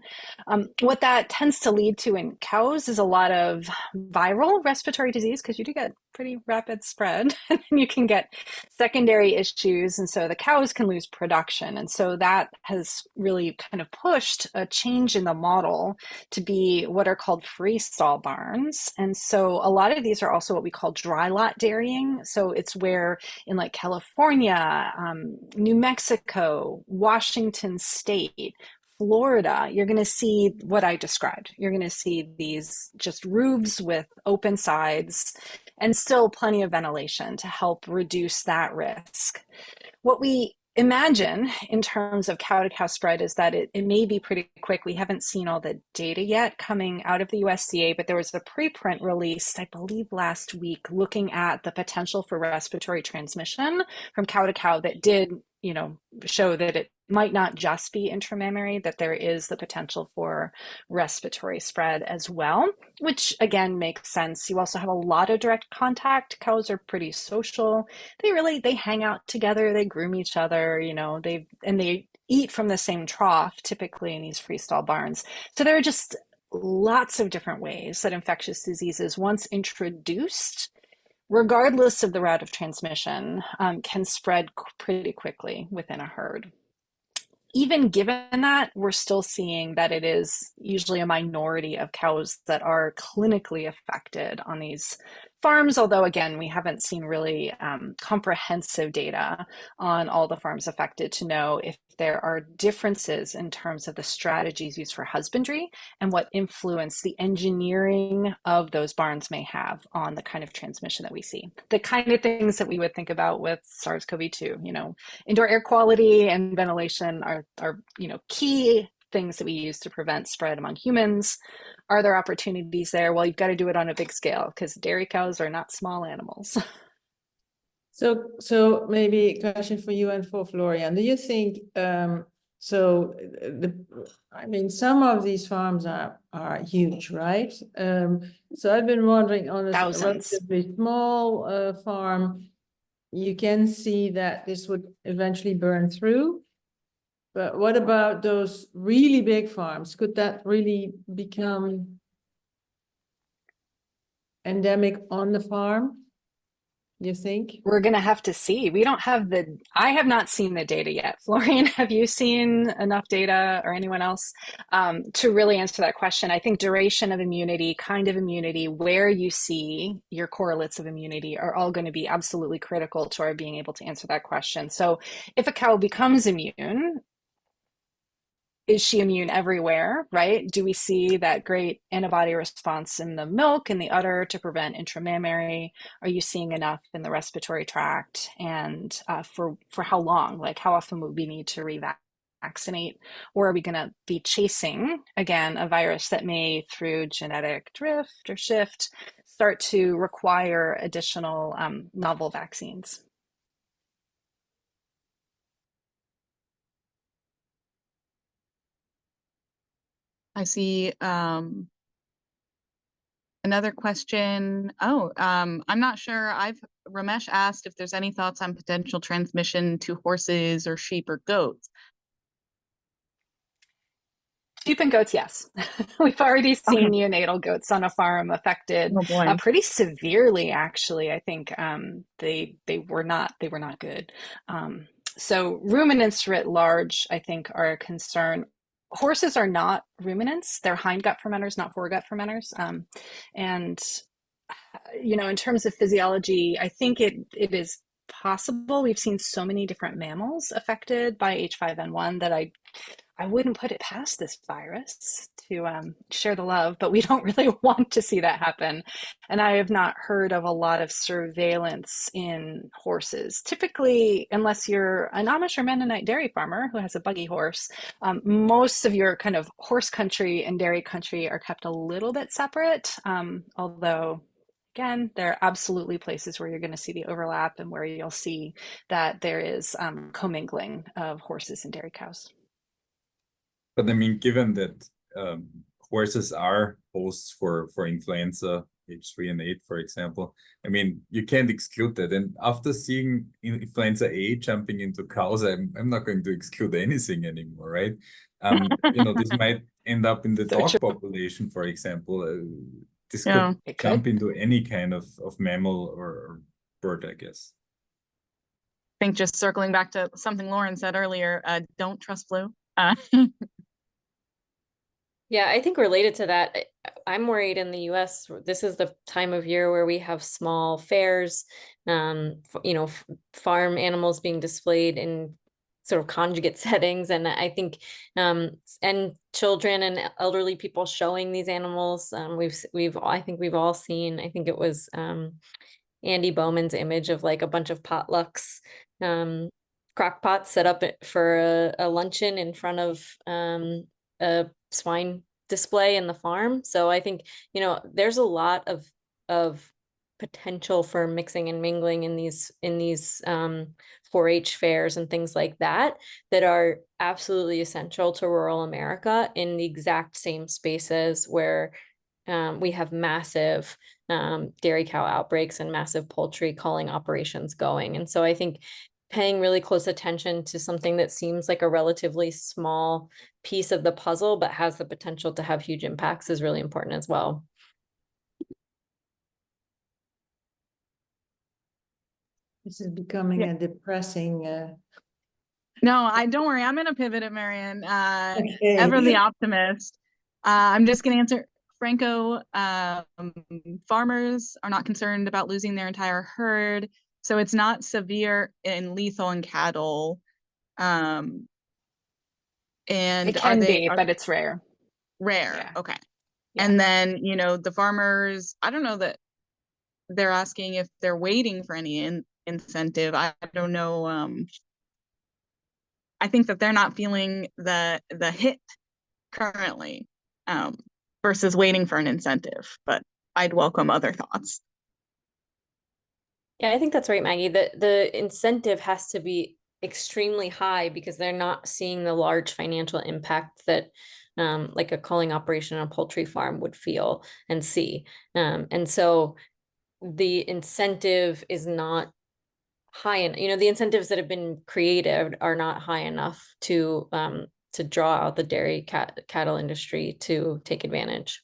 What that tends to lead to in cows is a lot of viral respiratory disease, because you do get pretty rapid spread and you can get secondary issues. And so the cows can lose production. And so that has really kind of pushed a change in the model to be what are called freestall barns. And so a lot of these are also what we call dry lot dairying. So it's where in like California, New Mexico, Washington State, Florida, you're going to see what I described. You're going to see these just roofs with open sides and still plenty of ventilation to help reduce that risk. What we imagine in terms of cow-to-cow spread is that it may be pretty quick. We haven't seen all the data yet coming out of the USDA, but there was a preprint released, I believe last week, looking at the potential for respiratory transmission from cow-to-cow that did, show that it might not just be intramammary, that there is the potential for respiratory spread as well, which again makes sense. You also have a lot of direct contact. Cows are pretty social. They hang out together, they groom each other, they eat from the same trough, typically in these freestall barns. So there are just lots of different ways that infectious diseases, once introduced, regardless of the route of transmission, can spread pretty quickly within a herd. Even given that, we're still seeing that it is usually a minority of cows that are clinically affected on these farms, although again, we haven't seen really comprehensive data on all the farms affected to know if there are differences in terms of the strategies used for husbandry and what influence the engineering of those barns may have on the kind of transmission that we see. The kind of things that we would think about with SARS-CoV-2, indoor air quality and ventilation are key things that we use to prevent spread among humans. Are there opportunities there? Well, you've got to do it on a big scale because dairy cows are not small animals. So maybe a question for you and for Florian. Do you think some of these farms are huge, right? So I've been wondering on a relatively small farm, you can see that this would eventually burn through. But what about those really big farms? Could that really become endemic on the farm? you think? We're going to have to see. We don't have I have not seen the data yet. Florian, have you seen enough data, or anyone else, to really answer that question? I think duration of immunity, kind of immunity, where you see your correlates of immunity are all going to be absolutely critical to our being able to answer that question. So if a cow becomes immune, is she immune everywhere, right? Do we see that great antibody response in the milk and the udder to prevent intramammary? Are you seeing enough in the respiratory tract? And for how long? Like, how often would we need to revaccinate? Or are we going to be chasing, again, a virus that may, through genetic drift or shift, start to require additional novel vaccines? I see another question. Oh, I'm not sure. Ramesh asked if there's any thoughts on potential transmission to horses or sheep or goats. Sheep and goats, yes. We've already seen Okay. neonatal goats on a farm affected Oh boy. pretty severely, actually. I think they were not good. So ruminants writ large, I think, are a concern. Horses are not ruminants; they're hindgut fermenters, not foregut fermenters. And in terms of physiology, I think it is possible. We've seen so many different mammals affected by H5N1 that I wouldn't put it past this virus to share the love, but we don't really want to see that happen. And I have not heard of a lot of surveillance in horses. Typically, unless you're an Amish or Mennonite dairy farmer who has a buggy horse, most of your kind of horse country and dairy country are kept a little bit separate, although again, there are absolutely places where you're going to see the overlap and where you'll see that there is commingling of horses and dairy cows. But I mean, given that horses are hosts for influenza H3N8, for example, I mean, you can't exclude that. And after seeing influenza A jumping into cows, I'm not going to exclude anything anymore, right? This might end up in the dog population, for example. This could jump into any kind of mammal or bird, I guess. I think just circling back to something Lauren said earlier, don't trust flu. Yeah, I think related to that, I'm worried in the US, this is the time of year where we have small fairs, farm animals being displayed in sort of conjugate settings. And I think, and children and elderly people showing these animals, I think we've all seen, I think it was Andy Bowman's image of like a bunch of potlucks, crock pots set up for a luncheon in front of a swine display in the farm. So I think, there's a lot of potential for mixing and mingling in these 4-H fairs and things like that are absolutely essential to rural America in the exact same spaces where we have massive dairy cow outbreaks and massive poultry culling operations going. And so I think paying really close attention to something that seems like a relatively small piece of the puzzle, but has the potential to have huge impacts is really important as well. This is becoming a depressing. No, don't worry. I'm going to pivot it, Marian. Okay. Ever the optimist. I'm just going to answer Franco. Farmers are not concerned about losing their entire herd. So it's not severe and lethal in cattle. And it can be, but it's rare. Rare. Yeah. Okay. Yeah. And then, the farmers, I don't know that they're asking if they're waiting for any incentive. I don't know. I think that they're not feeling the hit currently, versus waiting for an incentive, but I'd welcome other thoughts. Yeah, I think that's right, Maggie. The incentive has to be extremely high because they're not seeing the large financial impact that like a culling operation on a poultry farm would feel and see. And so the incentive is not high, and the incentives that have been created are not high enough to draw out the dairy cattle industry to take advantage.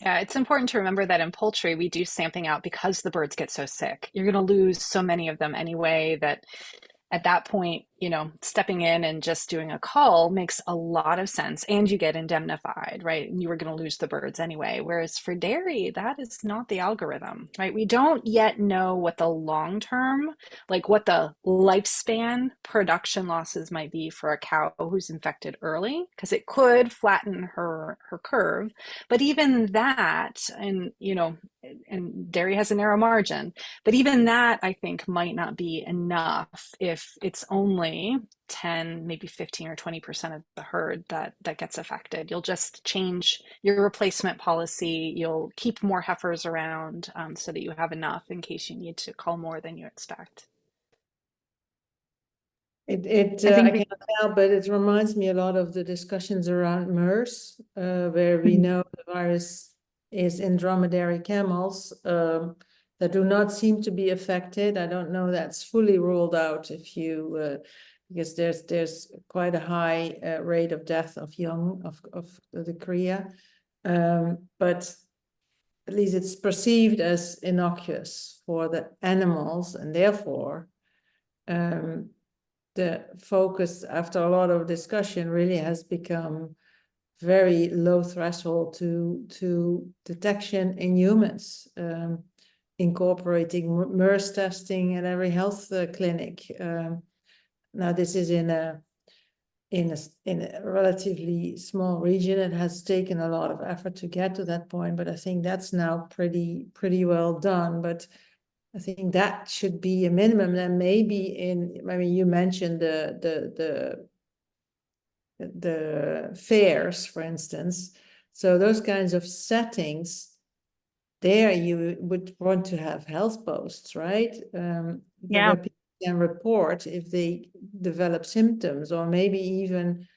Yeah, it's important to remember that in poultry, we do samping out because the birds get so sick. You're going to lose so many of them anyway that at that point, you know, stepping in and just doing a cull makes a lot of sense, and you get indemnified, right? And you were going to lose the birds anyway. Whereas for dairy, that is not the algorithm, right? We don't yet know what the long term, like what the lifespan production losses might be for a cow who's infected early, because it could flatten her curve. But even that, and you know, and dairy has a narrow margin, but even that I think might not be enough if it's only 10, maybe 15 or 20% of the herd that gets affected. You'll just change your replacement policy. You'll keep more heifers around so that you have enough in case you need to cull more than you expect. I think cannot help, but it reminds me a lot of the discussions around MERS, where we know the virus is in dromedary camels that do not seem to be affected. I don't know that's fully ruled out if you, because there's quite a high rate of death of young of the cria, but at least it's perceived as innocuous for the animals, and therefore the focus after a lot of discussion really has become very low threshold to detection in humans, incorporating MERS testing at every health clinic. Now this is in a relatively small region. It has taken a lot of effort to get to that point, but I think that's now pretty well done. But I think that should be a minimum. Then maybe I mean, you mentioned the fairs, for instance. So those kinds of settings, there you would want to have health posts, right? Yeah. Where people can report if they develop symptoms, or maybe even,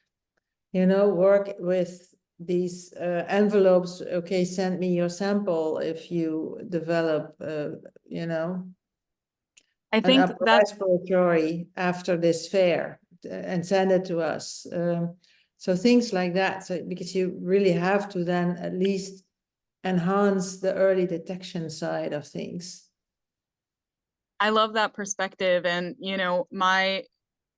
you know, work with these envelopes. Okay, send me your sample if you develop, you know, I think upper that's respiratory after this fair, and send it to us. So things like that. So because you really have to then at least enhance the early detection side of things. I love that perspective. And, you know, my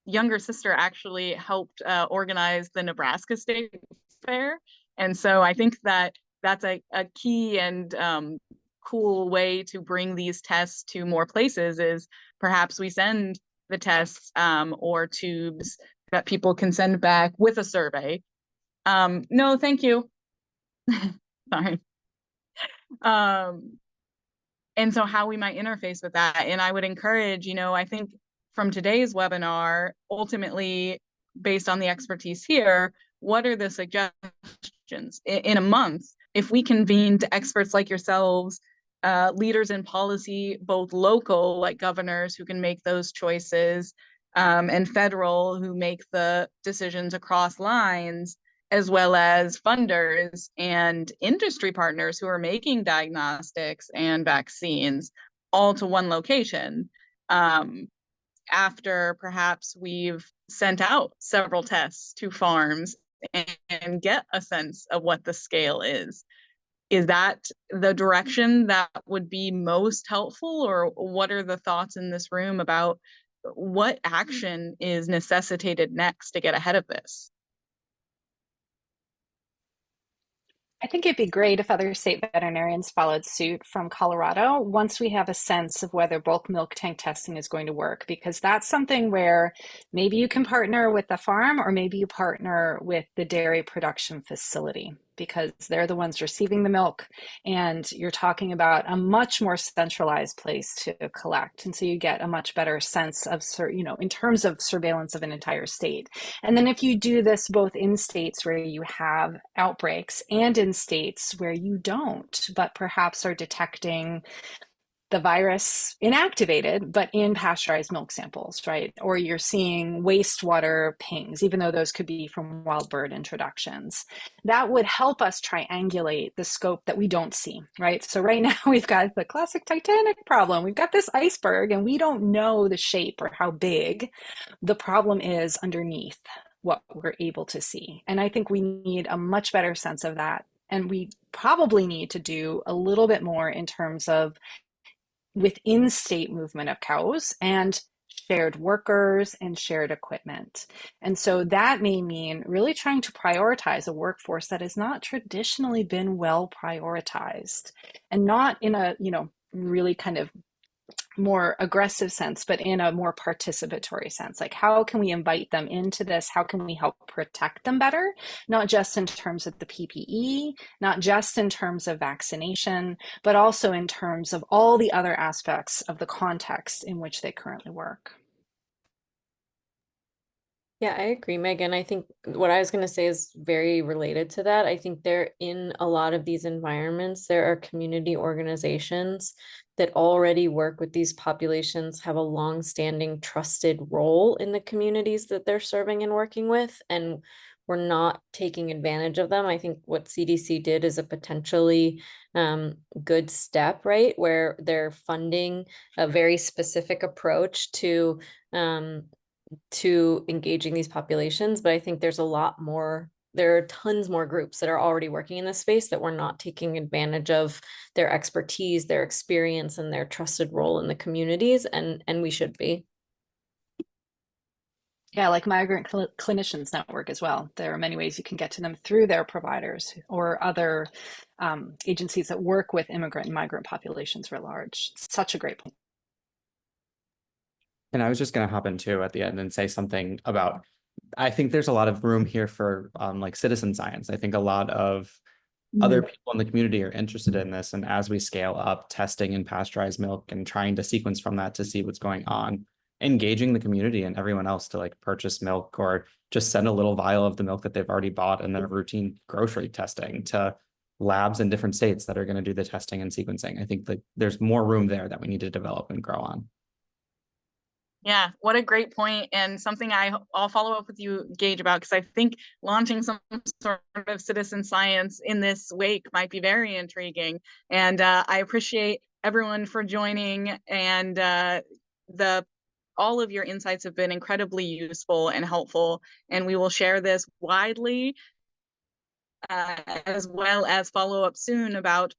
younger sister actually helped organize the Nebraska State Fair. And so I think that that's a key and cool way to bring these tests to more places is perhaps we send the tests or tubes that people can send back with a survey. No, thank you. Sorry. And so how we might interface with that. And I would encourage, you know, I think from today's webinar, ultimately, based on the expertise here, what are the suggestions in a month? If we convened experts like yourselves, leaders in policy, both local, like governors who can make those choices, and federal who make the decisions across lines, as well as funders and industry partners who are making diagnostics and vaccines all to one location. After perhaps we've sent out several tests to farms and get a sense of what the scale is. Is that the direction that would be most helpful, or what are the thoughts in this room about what action is necessitated next to get ahead of this? I think it'd be great if other state veterinarians followed suit from Colorado once we have a sense of whether bulk milk tank testing is going to work, because that's something where maybe you can partner with the farm or maybe you partner with the dairy production facility, because they're the ones receiving the milk and you're talking about a much more centralized place to collect. And so you get a much better sense of, you know, in terms of surveillance of an entire state. And then if you do this both in states where you have outbreaks and in states where you don't, but perhaps are detecting the virus inactivated, but in pasteurized milk samples, right? Or you're seeing wastewater pings, even though those could be from wild bird introductions. That would help us triangulate the scope that we don't see, right? So right now we've got the classic Titanic problem. We've got this iceberg and we don't know the shape or how big the problem is underneath what we're able to see. And I think we need a much better sense of that And we probably need to do a little bit more in terms of within state movement of cows and shared workers and shared equipment. And so that may mean really trying to prioritize a workforce that has not traditionally been well prioritized, and not in a, really kind of more aggressive sense, but in a more participatory sense. Like, how can we invite them into this? How can we help protect them better? Not just in terms of the PPE, not just in terms of vaccination, but also in terms of all the other aspects of the context in which they currently work. Yeah, I agree, Megan. I think what I was going to say is very related to that. I think in a lot of these environments, there are community organizations that already work with these populations, have a long-standing trusted role in the communities that they're serving and working with, and we're not taking advantage of them. I think what CDC did is a potentially good step, right? Where they're funding a very specific approach to engaging these populations. But I think there's a lot more, there are tons more groups that are already working in this space that we're not taking advantage of their expertise, their experience, and their trusted role in the communities, and we should be. Yeah, like Migrant Clinicians Network as well. There are many ways you can get to them through their providers or other agencies that work with immigrant and migrant populations writ large. Such a great point. And I was just going to hop in too at the end and say something about, I think there's a lot of room here for like citizen science. I think a lot of other people in the community are interested in this. And as we scale up testing in pasteurized milk and trying to sequence from that to see what's going on, engaging the community and everyone else to like purchase milk or just send a little vial of the milk that they've already bought in their routine grocery testing to labs in different states that are going to do the testing and sequencing. I think that there's more room there that we need to develop and grow on. Yeah, what a great point, and something I'll follow up with you, Gage, about, because I think launching some sort of citizen science in this wake might be very intriguing. And I appreciate everyone for joining, and all of your insights have been incredibly useful and helpful, and we will share this widely, as well as follow up soon about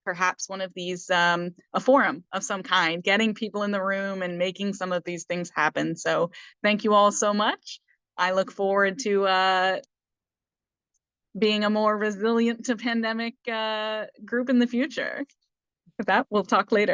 perhaps one of these, a forum of some kind, getting people in the room and making some of these things happen. So thank you all so much. I look forward to being a more resilient to pandemic group in the future. With that, we'll talk later.